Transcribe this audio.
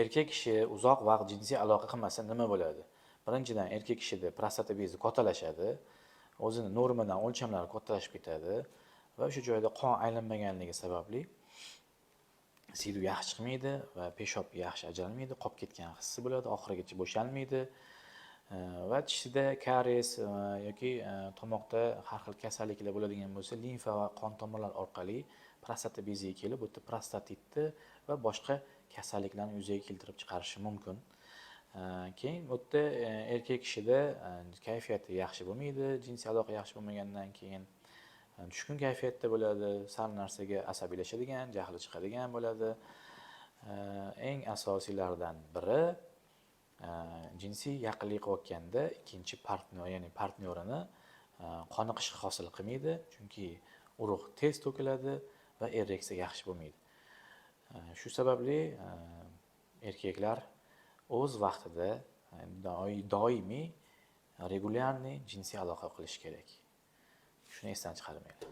erkak kishi uzoq vaqt jinsiy aloqa qilmasa nima bo'ladi? Birinchidan, erkak kishida prostata bezi kattalashadi, o'zini normadan o'lchamlari kattalashib ketadi va o'sha joyda qon aylanmaganligi sababli silu yaxshi chiqmaydi va peshob yaxshi ajralmaydi, qolib ketgan hissi bo'ladi, oxirigacha bo'shalmaydi va tishida karies yoki tomoqda har xil kasalliklar bo'ladigan bo'lsa, limfa va qon tomirlar orqali prostata beziga kelib, o'tda prostatitni va boshqa kasalliklarni yuzaga keltirib chiqarishi mumkin. Keyin o'tda erkak kishida kayfiyati yaxshi bo'lmaydi, jinsiy aloqa yaxshi bo'lmagandan keyin tushkun kayfiyatda bo'ladi, sal narsaga asabiylashadigan, jahli chiqadigan bo'ladi. Eng asosiylaridan biri jinsiy yaqinlik qilayotganda ikkinchi partnyor, ya'ni partnyorini qoniqish hosil qilmaydi, chunki urug' tez to'kiladi va ereksiya yaxshi bo'lmaydi. Shu sababli erkaklar o'z vaqtida doimiy regularniy jinsiy aloqa qilish kerak. Shuni esdan chiqarmaydi.